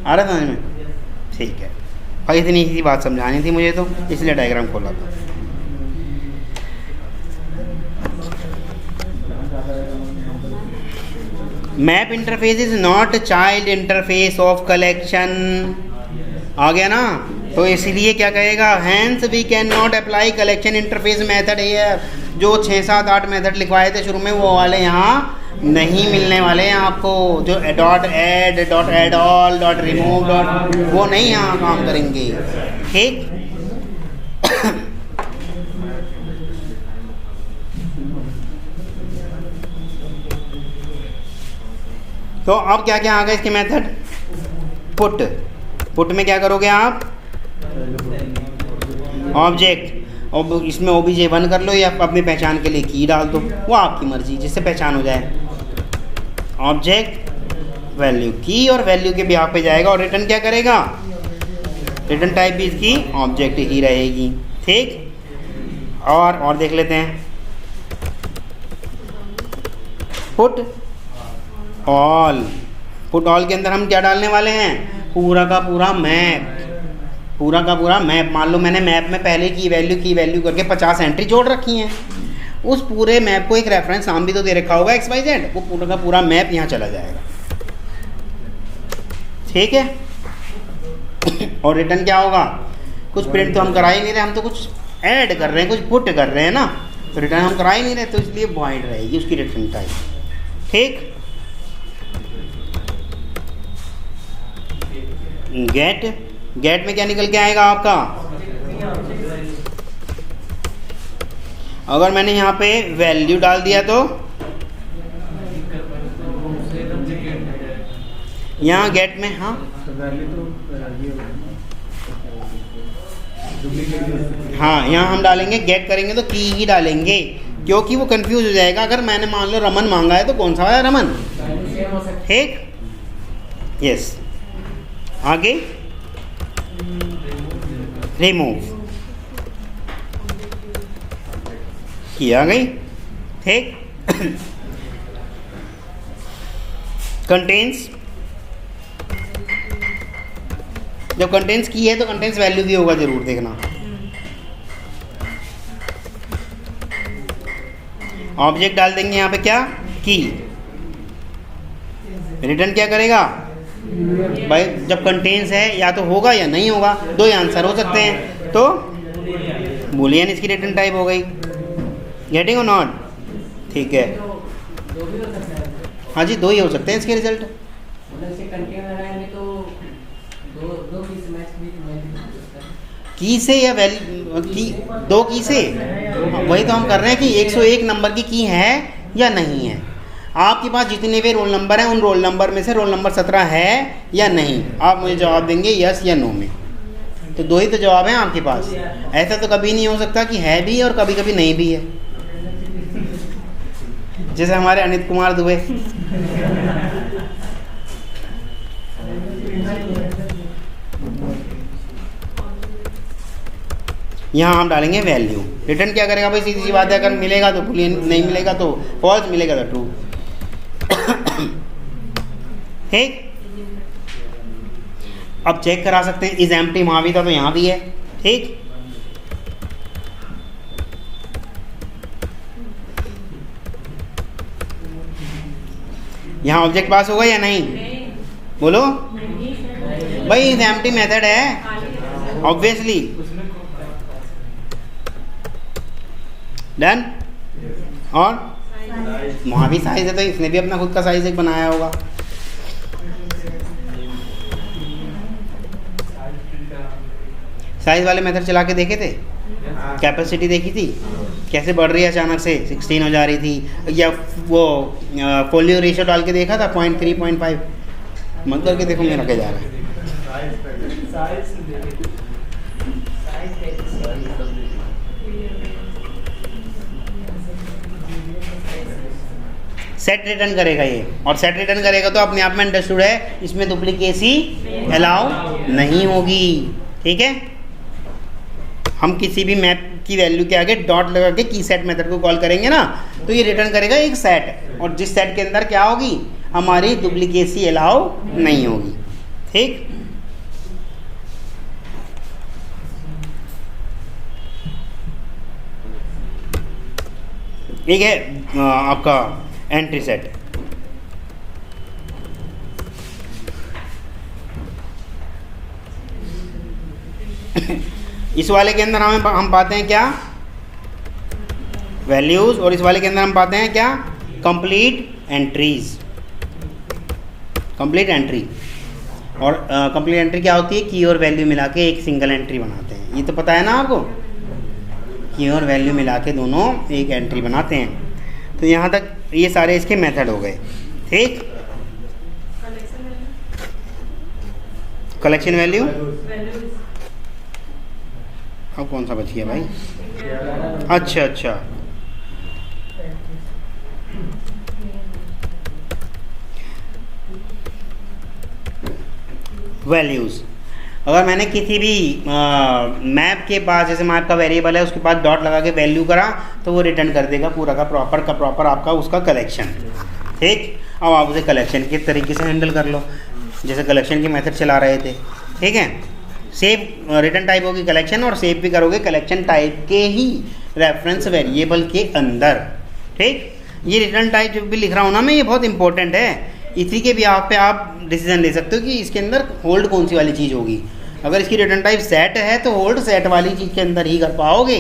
आ रहा समझ में? ठीक है, और इतनी ही बात समझानी थी मुझे, तो इसलिए डायग्राम खोला था। Map interface is not child interface of collection, आ गया ना? तो इसलिए क्या कहेगा, hence we can not apply collection interface method here. जो 6, 7, 8 मेथड लिखवाए थे शुरू में, वो वाले यहाँ नहीं मिलने वाले हैं आपको। जो dot add, dot add all, dot remove, dot, वो नहीं यहाँ काम करेंगे, ठीक। तो अब क्या क्या आ गए इसके मेथड? पुट, पुट में क्या करोगे आप? ऑब्जेक्ट, और इसमें OBJ1 कर लो या अपनी पहचान के लिए की डाल दो, वो आपकी मर्जी, जिससे पहचान हो जाए। ऑब्जेक्ट वैल्यू की, और वैल्यू के ब्याह पे जाएगा और रिटर्न क्या करेगा? रिटर्न टाइप भी इसकी ऑब्जेक्ट ही रहेगी, ठीक। और देख लेते हैं, पुट ऑल, पुट ऑल के अंदर हम क्या डालने वाले हैं? पूरा का पूरा मैप, पूरा का पूरा मैप। मान लो मैंने मैप में पहले की वैल्यू करके 50 एंट्री जोड़ रखी हैं, उस पूरे मैप को एक रेफरेंस नाम भी तो दे रखा होगा XYZ, वो पूरा का पूरा मैप यहाँ चला जाएगा, ठीक है। और रिटर्न क्या होगा? कुछ प्रिंट तो हम करा ही नहीं रहे, हम तो कुछ ऐड कर रहे हैं, कुछ पुट कर रहे हैं ना, तो रिटर्न हम करा ही नहीं रहे, तो इसलिए वॉइड रहेगी उसकी रिटर्न टाइप, ठीक। गेट में क्या निकल के आएगा आपका? अगर मैंने यहाँ पे वैल्यू डाल दिया तो यहाँ गेट में, हाँ हाँ, यहाँ हम डालेंगे गेट करेंगे तो की ही डालेंगे, क्योंकि वो कंफ्यूज हो जाएगा। अगर मैंने मान लो रमन मांगा है तो कौन सा है? रमन, ठीक, यस। आगे रिमूव की आ गई, ठीक। कंटेंस, जब कंटेंस की है तो कंटेंस वैल्यू भी होगा, जरूर देखना। ऑब्जेक्ट डाल देंगे यहाँ पे क्या? की। रिटर्न क्या करेगा भाई? जब कंटेंस है या तो होगा या नहीं होगा, 2 ही आंसर हो सकते हैं, तो बूलियन इसकी रिटर्न टाइप हो गई। गेटिंग और नॉट, ठीक है। हाँ जी, 2 ही हो सकते हैं इसके रिजल्ट। की से या वैल्यू की, 2 की से, वही तो हम कर रहे हैं कि 101 नंबर की है या नहीं है। आपके पास जितने भी रोल नंबर हैं, उन रोल नंबर में से रोल नंबर 17 है या नहीं, आप मुझे जवाब देंगे यस या नो में, तो दो ही तो जवाब हैं आपके पास। ऐसा तो कभी नहीं हो सकता कि है भी और कभी कभी नहीं भी है, जैसे हमारे अनित कुमार दुबे। यहाँ हम डालेंगे वैल्यू। रिटर्न क्या करेगा भाई, सीधी सी बात है, अगर मिलेगा तो बुलियन, नहीं मिलेगा तो फॉल्स, मिलेगा तो ट्रू। ठीक, अब चेक करा सकते हैं, इज एम्प्टी वहाँ भी था तो यहाँ भी है। ठीक, यहाँ ऑब्जेक्ट पास होगा या नहीं, बोलो भाई। इज एम्प्टी मेथड है ऑब्वियसली। डन। और वहाँ भी साइज है तो इसने भी अपना खुद का साइज एक बनाया होगा। साइज वाले मेथड चला के देखे थे, कैपेसिटी देखी थी कैसे बढ़ रही है, अचानक से 16 हो जा रही थी, या वो फोलियो रेशियो डाल के देखा था 0.3 0.5। मत करके देखो मेरा क्या जा रहा है। सेट रिटर्न करेगा ये, और सेट रिटर्न करेगा तो अपने आप में अंडरस्टूड है, इसमें डुप्लीकेसी अलाउ नहीं होगी। ठीक है, हम किसी भी मैप की वैल्यू के आगे डॉट लगा के की सेट मेथड को कॉल करेंगे ना, तो ये रिटर्न करेगा एक सेट, और जिस सेट के अंदर क्या होगी, हमारी डुप्लीकेसी अलाउ नहीं होगी। ठीक, एक है आपका एंट्री सेट। इस वाले के अंदर हम पाते हैं क्या, वैल्यूज, और इस वाले के अंदर हम पाते हैं क्या, कंप्लीट एंट्रीज। कंप्लीट एंट्री, और कंप्लीट एंट्री क्या होती है, की और वैल्यू मिला के एक सिंगल एंट्री बनाते हैं। ये तो पता है ना आपको, की और वैल्यू मिला के दोनों एक एंट्री बनाते हैं। तो यहाँ तक ये सारे इसके मेथड हो गए। ठीक, कलेक्शन वैल्यू, अब कौन सा बच गया भाई, अच्छा अच्छा, वैल्यूज़। अगर मैंने किसी भी मैप के पास, जैसे मैप का वेरिएबल है उसके पास डॉट लगा के वैल्यू करा, तो वो रिटर्न कर देगा पूरा का प्रॉपर आपका उसका कलेक्शन। ठीक, अब आप उसे कलेक्शन के तरीके से हैंडल कर लो, जैसे कलेक्शन के मेथड चला रहे थे। ठीक है, सेव रिटर्न टाइप होगी कलेक्शन, और सेव भी करोगे कलेक्शन टाइप के ही रेफरेंस वेरिएबल के अंदर। ठीक, ये रिटर्न टाइप जो भी लिख रहा हूँ ना मैं, ये बहुत इंपॉर्टेंट है। इसी के भी पे आप डिसीजन ले सकते हो कि इसके अंदर होल्ड कौन सी वाली चीज़ होगी। अगर इसकी रिटर्न टाइप सेट है तो होल्ड सेट वाली चीज़ के अंदर ही कर पाओगे।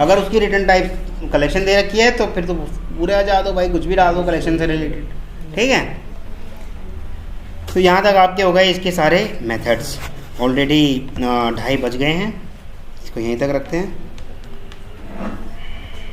अगर उसकी रिटर्न टाइप कलेक्शन दे रखी है तो फिर तो पूरे आ जा दो भाई, कुछ भी डाल दो कलेक्शन से रिलेटेड। ठीक है, तो यहाँ तक आपके हो गए इसके सारे मेथड्स। ऑलरेडी 2:30 बज गए हैं, इसको यहीं तक रखते हैं।